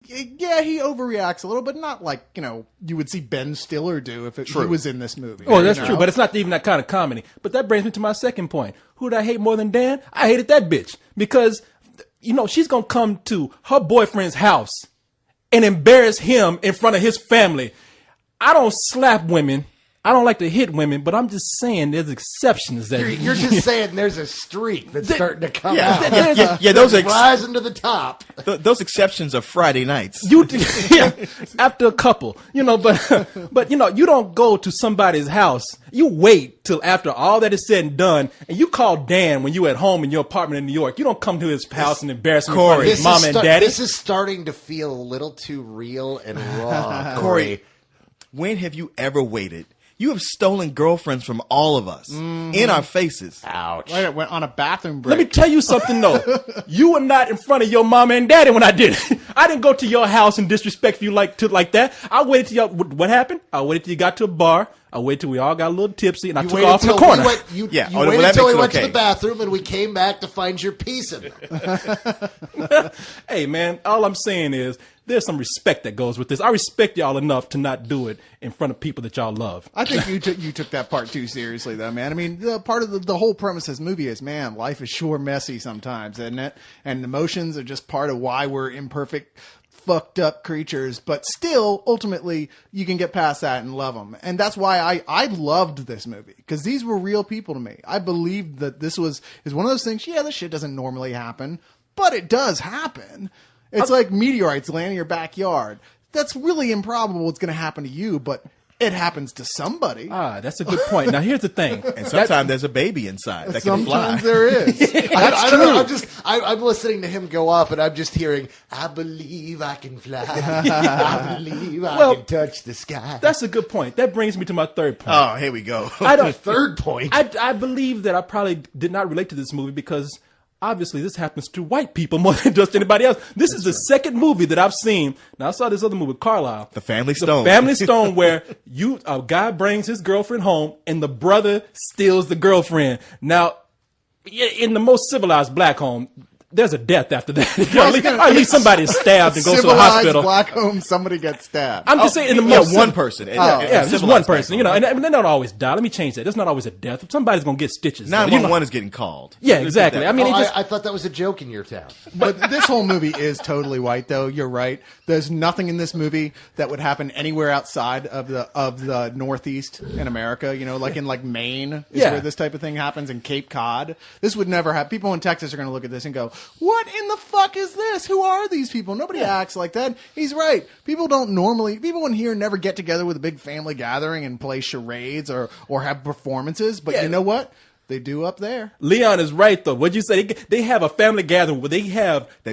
yeah, he overreacts a little, but not like, you would see Ben Stiller do if he was in this movie. Oh, that's true, but it's not even that kind of comedy. But that brings me to my second point. Who did I hate more than Dan? I hated that bitch because, she's going to come to her boyfriend's house and embarrass him in front of his family. I don't slap women. I don't like to hit women, but I'm just saying there's exceptions. You're just saying there's a streak that's starting to come out. Those are rising to the top. Those exceptions are Friday nights. After a couple, but you don't go to somebody's house. You wait till after all that is said and done, and you call Dan when you at home in your apartment in New York. You don't come to his house and embarrass him in front of his mom and daddy. This is starting to feel a little too real and raw. Corey, when have you ever waited? You have stolen girlfriends from all of us in our faces. Ouch. Wait, it went on a bathroom break. Let me tell you something, though. You were not in front of your mama and daddy when I did it. I didn't go to your house and disrespect you like that. I waited till what happened? I waited till you got to a bar. I waited till we all got a little tipsy, and I took off in the corner. You waited until we went to the bathroom, and we came back to find your piece in there. Hey, man, all I'm saying is there's some respect that goes with this. I respect y'all enough to not do it in front of people that y'all love. I think you took that part too seriously, though, man. I mean, part of the whole premise of this movie is, man, life is sure messy sometimes, isn't it? And emotions are just part of why we're imperfect, fucked up creatures, but still, ultimately, you can get past that and love them. And that's why I loved this movie, because these were real people to me. I believed that this is one of those things, this shit doesn't normally happen, but it does happen. It's like meteorites landing in your backyard. That's really improbable it's going to happen to you, but it happens to somebody. That's a good point. Now, here's the thing. And sometimes there's a baby inside that can fly. Sometimes there is. I don't know. I'm listening to him go off, and I'm just hearing, I believe I can fly. I believe I can touch the sky. That's a good point. That brings me to my third point. Oh, here we go. Third point. I believe that I probably did not relate to this movie because obviously this happens to white people more than just anybody else. This is the second movie that I've seen. Now, I saw this other movie with Carlisle. The Family Stone. The Family Stone, where a guy brings his girlfriend home and the brother steals the girlfriend. Now, in the most civilized black home, there's a death after that. At least somebody is stabbed and goes to the hospital. Black home, somebody gets stabbed. I'm just saying in the most one person. Just one person. And they don't always die. Let me change that. There's not always a death. Somebody's gonna get stitches. 911 is getting called. Yeah, exactly. I mean, I thought that was a joke in your town. But this whole movie is totally white, though. You're right. There's nothing in this movie that would happen anywhere outside of the Northeast in America. Like in Maine is where this type of thing happens, in Cape Cod. This would never happen. People in Texas are going to look at this and go, "What in the fuck is this? Who are these people?" Nobody acts like that. He's right. People in here never get together with a big family gathering and play charades or have performances. But you know what? They do up there. Leon is right, though. What'd you say? They have a family gathering where they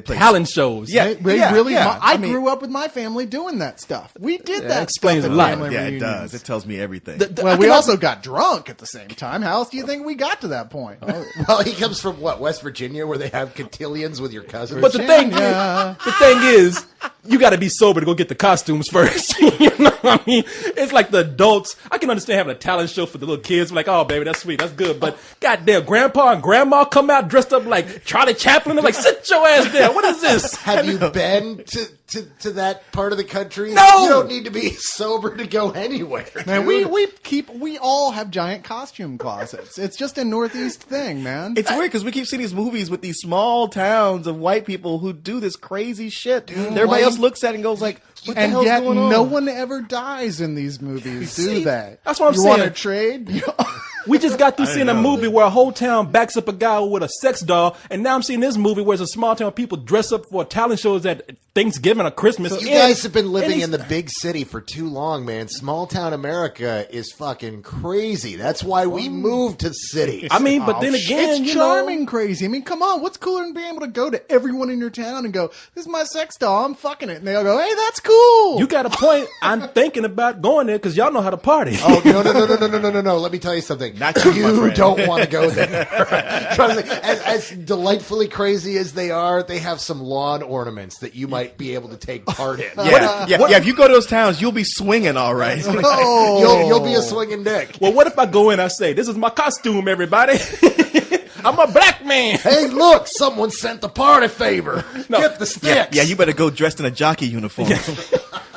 play talent shows. Yeah, really. Yeah. I grew up with my family doing that stuff. We did that. Explains stuff a lot. Yeah, it does. It tells me everything. Well, we also got drunk at the same time. How else do you think we got to that point? Well, he comes from West Virginia, where they have cotillions with your cousins. But the thing is, you got to be sober to go get the costumes first. You know what I mean? It's like the adults. I can understand having a talent show for the little kids. Like, oh, baby, that's sweet. That's good. But goddamn, grandpa and grandma come out dressed up like Charlie Chaplin. They're like, sit your ass down. What is this? Have you been to that part of the country? No. You don't need to be sober to go anywhere. Man, we all have giant costume closets. It's just a Northeast thing, man. It's weird because we keep seeing these movies with these small towns of white people who do this crazy shit. Everybody else looks at it and goes like, what the hell's going on? No one ever dies in these movies, do they? That's what I'm saying. You want to trade? We just got through seeing a movie where a whole town backs up a guy with a sex doll, and now I'm seeing this movie where it's a small town people dress up for talent shows at Thanksgiving or Christmas. So you guys have been living in the big city for too long, man. Small town America is fucking crazy. That's why we moved to cities. I mean, but then again, it's charming crazy. I mean, come on, what's cooler than being able to go to everyone in your town and go, "This is my sex doll, I'm fucking it," and they'll go, "Hey, that's cool." You got a point. I'm thinking about going there because y'all know how to party. Oh no! Let me tell you something. Not you don't want to go there. Trust me. As delightfully crazy as they are, they have some lawn ornaments that you might be able to take part in. If you go to those towns, you'll be swinging all right. You'll be a swinging dick. Well, what if I go in and I say, "This is my costume, everybody." I'm a black man. Hey, look, someone sent the party favor. Get the sticks. Yeah, you better go dressed in a jockey uniform.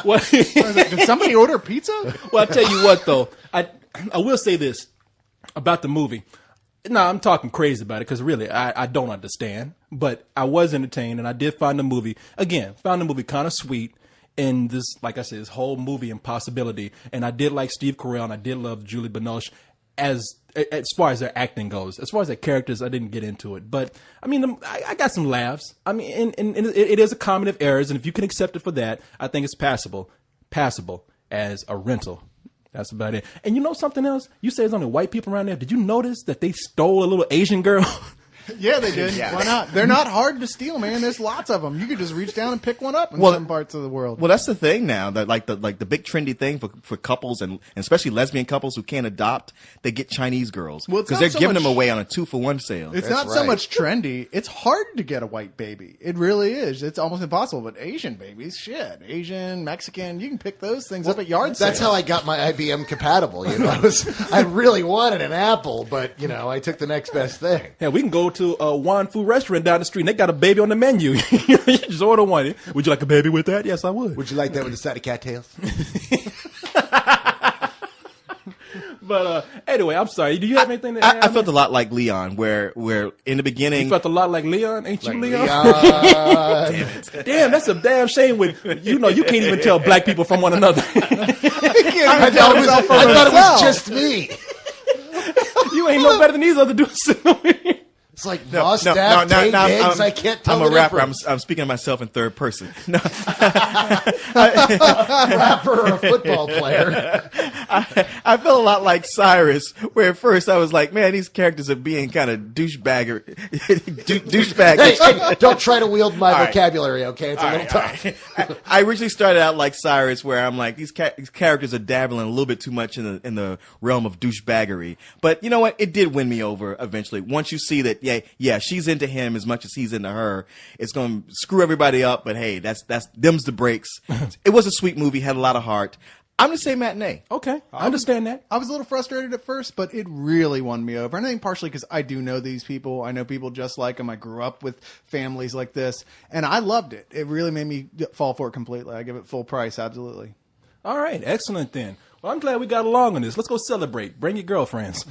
Well, Did somebody order pizza? well, I tell you what, though, I will say this about the movie. No, I'm talking crazy about it because really, I don't understand. But I was entertained, and I did find the movie kind of sweet. In this, like I said, this whole movie impossibility, and I did like Steve Carell, and I did love Julie Binoche as far as their acting goes. As far as their characters, I didn't get into it, but I mean, I got some laughs. I mean, and it is a comedy of errors, and if you can accept it for that, I think it's passable as a rental. That's about it. And you know something else? You say there's only white people around there. Did you notice that they stole a little Asian girl? Yeah, they did. Yeah. Why not? They're not hard to steal, man. There's lots of them. You could just reach down and pick one up in some parts of the world. Well, that's the thing now. That the big trendy thing for couples and especially lesbian couples who can't adopt, they get Chinese girls Well, it's because not they're so giving much- them away on a 2-for-1 sale. It's That's not so right. much trendy. It's hard to get a white baby. It really is. It's almost impossible. But Asian babies, shit. Asian, Mexican, you can pick those things up at yard sales. That's how I got my IBM compatible. You know, I really wanted an Apple, but you know, I took the next best thing. Yeah, we can go to a Wan Fu restaurant down the street, and they got a baby on the menu. You just order one. Would you like a baby with that? Yes, I would. Would you like that with a side of cattails? But anyway, I'm sorry. Do you have anything to add? I felt a lot like Leon, where in the beginning, You felt a lot like Leon, ain't you, Leon? Leon. Damn, that's a damn shame. When you can't even tell black people from one another. I thought it was just me. You ain't no better than these other dudes. It's like mustache, eggs. I can't tell I'm the a rapper. difference. I'm speaking of myself in third person. No, Rapper or a football player. I felt a lot like Cyrus, where at first I was like, man, these characters are being kind of douchebagger. Hey, don't try to wield my right. vocabulary, okay? It's a little tough. I originally started out like Cyrus, where I'm like, these characters are dabbling a little bit too much in the realm of douchebaggery. But you know what? It did win me over eventually. Once you see that, yeah, she's into him as much as he's into her. It's going to screw everybody up, but hey, that's them's the breaks. It was a sweet movie, had a lot of heart. I'm going to say matinee. Okay, I understand that. I was a little frustrated at first, but it really won me over. And I think partially because I do know these people. I know people just like them. I grew up with families like this, and I loved it. It really made me fall for it completely. I give it full price, absolutely. All right, excellent then. Well, I'm glad we got along on this. Let's go celebrate. Bring your girlfriends.